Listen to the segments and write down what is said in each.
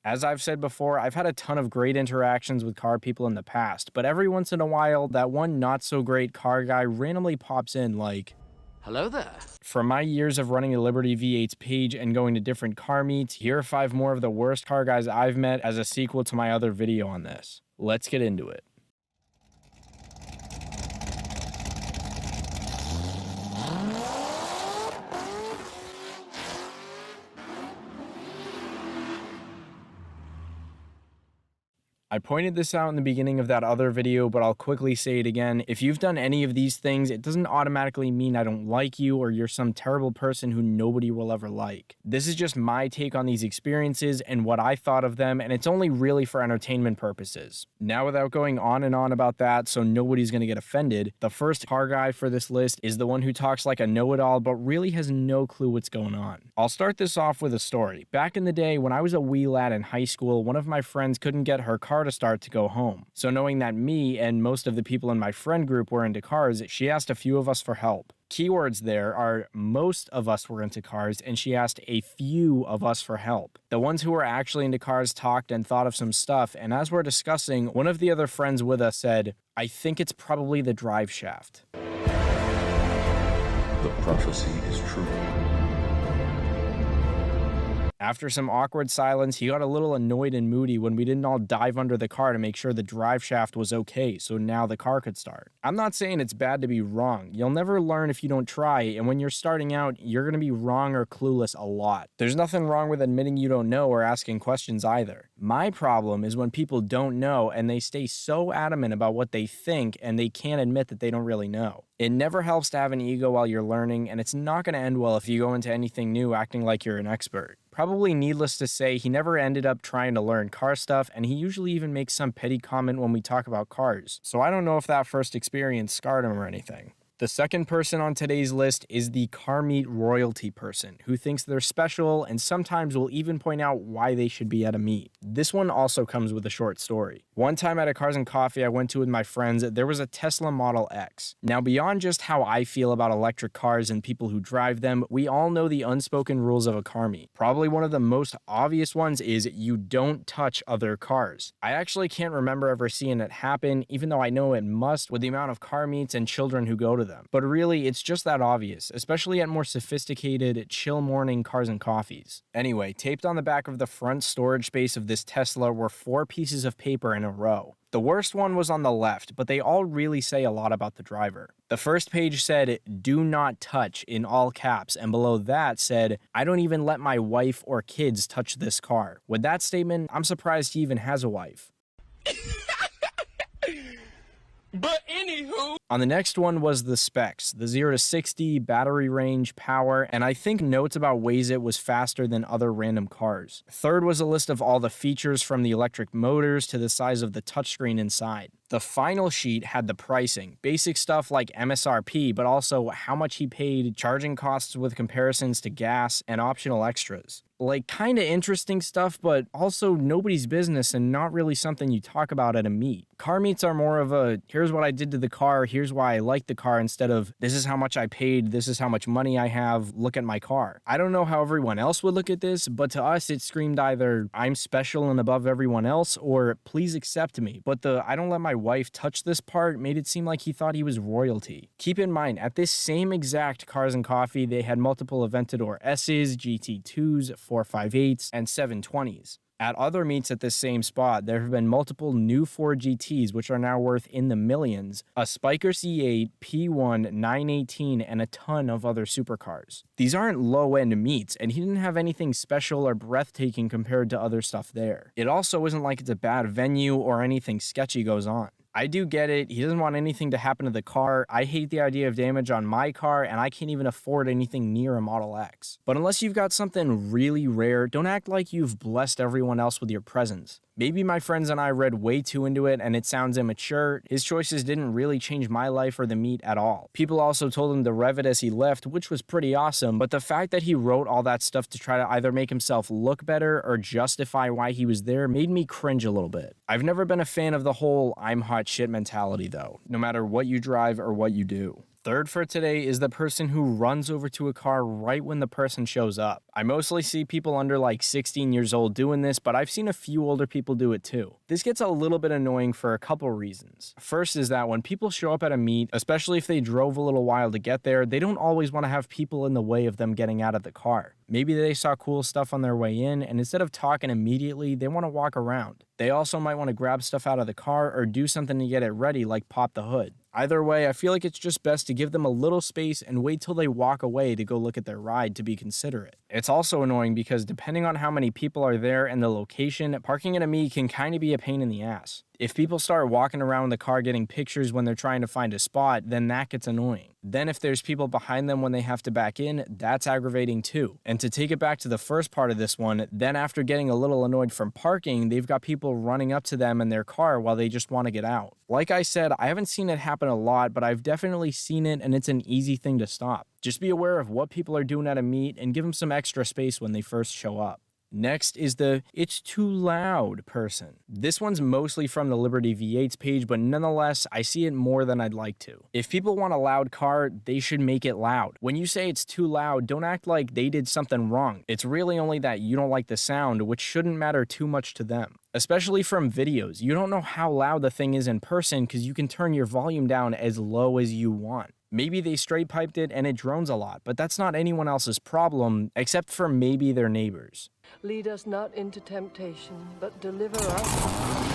As I've said before, I've had a ton of great interactions with car people in the past, but every once in a while, that one not so great car guy randomly pops in like, Hello there. from my years of running the Liberty V8's page and going to different car meets, here are 5 more of the worst car guys I've met as a sequel to my other video on this. Let's get into it. I pointed this out in the beginning of that other video, but I'll quickly say it again. If you've done any of these things, it doesn't automatically mean I don't like you or you're some terrible person who nobody will ever like. This is just my take on these experiences and what I thought of them, and it's only really for entertainment purposes. Now, without going on and on about that so nobody's gonna get offended, the first car guy for this list is the one who talks like a know-it-all but really has no clue what's going on. I'll start this off with a story. Back in the day when I was a wee lad in high school, one of my friends couldn't get her car to start to go home. So knowing that me and most of the people in my friend group were into cars, she asked a few of us for help. Keywords there are most of us were into cars, and she asked a few of us for help. The ones who were actually into cars talked and thought of some stuff, and as we're discussing, one of the other friends with us said, "I think it's probably the drive shaft." The prophecy is true. After some awkward silence, he got a little annoyed and moody when we didn't all dive under the car to make sure the drive shaft was okay, so now the car could start. I'm not saying it's bad to be wrong. You'll never learn if you don't try, and when you're starting out, you're going to be wrong or clueless a lot. There's nothing wrong with admitting you don't know or asking questions either. My problem is when people don't know and they stay so adamant about what they think and they can't admit that they don't really know. It never helps to have an ego while you're learning, and it's not going to end well if you go into anything new acting like you're an expert. Probably needless to say, he never ended up trying to learn car stuff, and he usually even makes some petty comment when we talk about cars. So I don't know if that first experience scarred him or anything. The second person on today's list is the car meet royalty person, who thinks they're special and sometimes will even point out why they should be at a meet. This one also comes with a short story. One time at a Cars and Coffee I went to with my friends, there was a Tesla Model X. Now, beyond just how I feel about electric cars and people who drive them, we all know the unspoken rules of a car meet. Probably one of the most obvious ones is you don't touch other cars. I actually can't remember ever seeing it happen, even though I know it must with the amount of car meets and children who go to them. But really, it's just that obvious, especially at more sophisticated, chill morning Cars and Coffees. Anyway, taped on the back of the front storage space of this Tesla were 4 pieces of paper in a row. The worst one was on the left, but they all really say a lot about the driver. The first page said, "Do not touch," in all caps, and below that said, "I don't even let my wife or kids touch this car." With that statement, I'm surprised he even has a wife. But anywho. On the next one was the specs, the 0 to 60, battery range, power, and I think notes about ways it was faster than other random cars. Third was a list of all the features from the electric motors to the size of the touchscreen inside. The final sheet had the pricing, basic stuff like MSRP, but also how much he paid, charging costs with comparisons to gas, and optional extras. Like, kinda interesting stuff, but also nobody's business and not really something you talk about at a meet. Car meets are more of a, here's what I did to the car, here's why I like the car, instead of, this is how much I paid, this is how much money I have, look at my car. I don't know how everyone else would look at this, but to us it screamed either, I'm special and above everyone else, or please accept me. But the, I don't let my wife touch this part made it seem like he thought he was royalty. Keep in mind, at this same exact Cars and Coffee, they had multiple Aventador S's, GT2s, 458s, and 720s. At other meets at this same spot, there have been multiple new Ford GTs, which are now worth in the millions, a Spyker C8, P1, 918, and a ton of other supercars. These aren't low-end meets, and he didn't have anything special or breathtaking compared to other stuff there. It also isn't like it's a bad venue or anything sketchy goes on. I do get it, he doesn't want anything to happen to the car, I hate the idea of damage on my car, and I can't even afford anything near a Model X. But unless you've got something really rare, don't act like you've blessed everyone else with your presence. Maybe my friends and I read way too into it and it sounds immature. His choices didn't really change my life or the meet at all. People also told him to rev it as he left, which was pretty awesome, but the fact that he wrote all that stuff to try to either make himself look better or justify why he was there made me cringe a little bit. I've never been a fan of the whole I'm hot shit mentality though, no matter what you drive or what you do. Third for today is the person who runs over to a car right when the person shows up. I mostly see people under like 16 years old doing this, but I've seen a few older people do it too. This gets a little bit annoying for a couple reasons. First is that when people show up at a meet, especially if they drove a little while to get there, they don't always want to have people in the way of them getting out of the car. Maybe they saw cool stuff on their way in, and instead of talking immediately, they want to walk around. They also might want to grab stuff out of the car or do something to get it ready, like pop the hood. Either way, I feel like it's just best to give them a little space and wait till they walk away to go look at their ride to be considerate. It's also annoying because depending on how many people are there and the location, parking at a meet can kind of be a pain in the ass. If people start walking around the car getting pictures when they're trying to find a spot, then that gets annoying. Then if there's people behind them when they have to back in, that's aggravating too. And to take it back to the first part of this one, then after getting a little annoyed from parking, they've got people running up to them in their car while they just want to get out. Like I said, I haven't seen it happen a lot, but I've definitely seen it, and it's an easy thing to stop. Just be aware of what people are doing at a meet and give them some extra space when they first show up. Next is the "it's too loud" person. This one's mostly from the Liberty V8's page, but nonetheless, I see it more than I'd like to. If people want a loud car, they should make it loud. When you say it's too loud, don't act like they did something wrong. It's really only that you don't like the sound, which shouldn't matter too much to them. Especially from videos. You don't know how loud the thing is in person because you can turn your volume down as low as you want. Maybe they straight piped it and it drones a lot, but that's not anyone else's problem except for maybe their neighbors. Lead us not into temptation, but deliver us.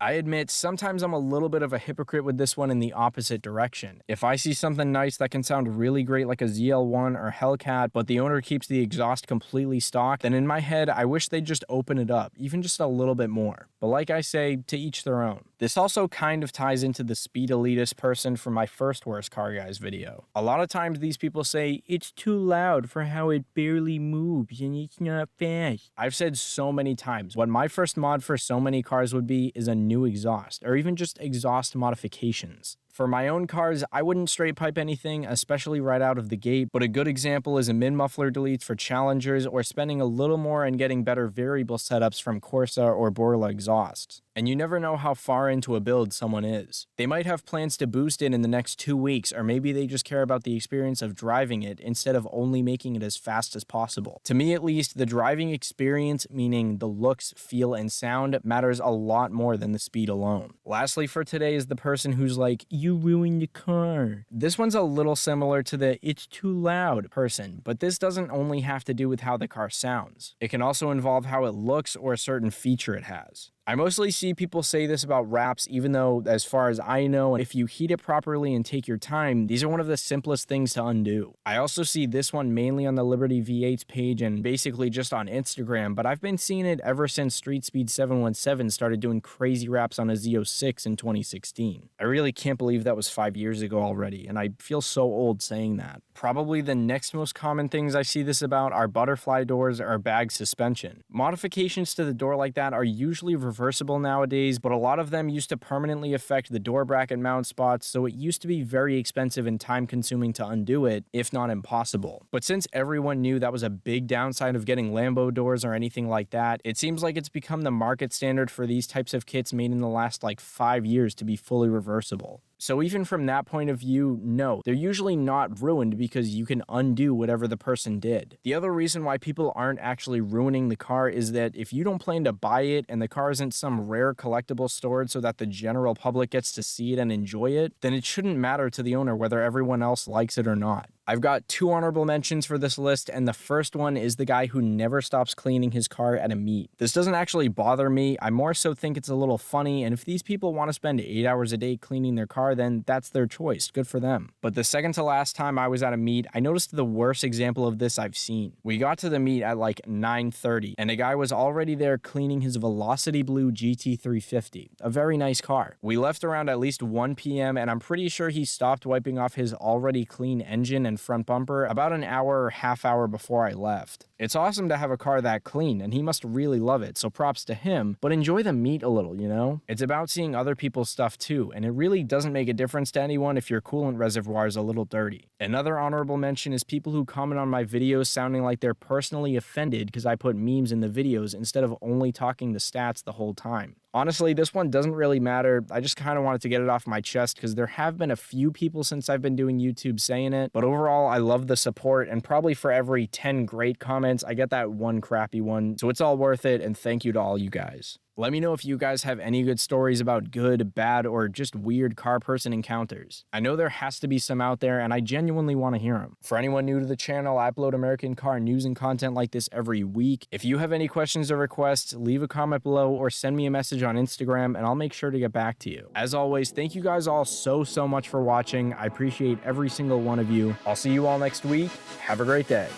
I admit, sometimes I'm a little bit of a hypocrite with this one in the opposite direction. If I see something nice that can sound really great like a ZL1 or Hellcat, but the owner keeps the exhaust completely stock, then in my head, I wish they'd just open it up, even just a little bit more. But like I say, to each their own. This also kind of ties into the speed elitist person from my first Worst Car Guys video. A lot of times these people say, it's too loud for how it barely moves and it's not fast. I've said so many times, what my first mod for so many cars would be is a new exhaust, or even just exhaust modifications. For my own cars, I wouldn't straight pipe anything, especially right out of the gate, but a good example is a mid-muffler deletes for Challengers or spending a little more and getting better variable setups from Corsa or Borla exhausts. And you never know how far into a build someone is. They might have plans to boost it in the next 2 weeks, or maybe they just care about the experience of driving it instead of only making it as fast as possible. To me at least, the driving experience, meaning the looks, feel, and sound, matters a lot more than the speed alone. Lastly for today is the person who's like, you ruined the car. This one's a little similar to the "it's too loud" person, but this doesn't only have to do with how the car sounds. It can also involve how it looks or a certain feature it has. I mostly see people say this about wraps, even though, as far as I know, if you heat it properly and take your time, these are one of the simplest things to undo. I also see this one mainly on the Liberty V8's page and basically just on Instagram, but I've been seeing it ever since Street Speed 717 started doing crazy wraps on a Z06 in 2016. I really can't believe that was 5 years ago already, and I feel so old saying that. Probably the next most common things I see this about are butterfly doors or bag suspension. Modifications to the door like that are usually reversible nowadays, but a lot of them used to permanently affect the door bracket mount spots, so it used to be very expensive and time consuming to undo it, if not impossible. But since everyone knew that was a big downside of getting Lambo doors or anything like that, it seems like it's become the market standard for these types of kits made in the last like 5 years to be fully reversible. So even from that point of view, no, they're usually not ruined because you can undo whatever the person did. The other reason why people aren't actually ruining the car is that if you don't plan to buy it and the car isn't some rare collectible stored so that the general public gets to see it and enjoy it, then it shouldn't matter to the owner whether everyone else likes it or not. I've got 2 honorable mentions for this list, and the first one is the guy who never stops cleaning his car at a meet. This doesn't actually bother me, I more so think it's a little funny, and if these people want to spend 8 hours a day cleaning their car, then that's their choice, good for them. But the second to last time I was at a meet, I noticed the worst example of this I've seen. We got to the meet at like 9:30, and a guy was already there cleaning his Velocity Blue GT350, a very nice car. We left around at least 1 p.m., and I'm pretty sure he stopped wiping off his already clean engine and front bumper about an hour or half hour before I left. It's awesome to have a car that clean, and he must really love it, so props to him, but enjoy the meet a little, you know? It's about seeing other people's stuff too, and it really doesn't make a difference to anyone if your coolant reservoir is a little dirty. Another honorable mention is people who comment on my videos sounding like they're personally offended because I put memes in the videos instead of only talking the stats the whole time. Honestly, this one doesn't really matter. I just kind of wanted to get it off my chest because there have been a few people since I've been doing YouTube saying it. But overall, I love the support, and probably for every 10 great comments, I get that one crappy one. So it's all worth it, and thank you to all you guys. Let me know if you guys have any good stories about good, bad, or just weird car person encounters. I know there has to be some out there, and I genuinely want to hear them. For anyone new to the channel, I upload American car news and content like this every week. If you have any questions or requests, leave a comment below or send me a message on Instagram, and I'll make sure to get back to you. As always, thank you guys all so much for watching. I appreciate every single one of you. I'll see you all next week. Have a great day.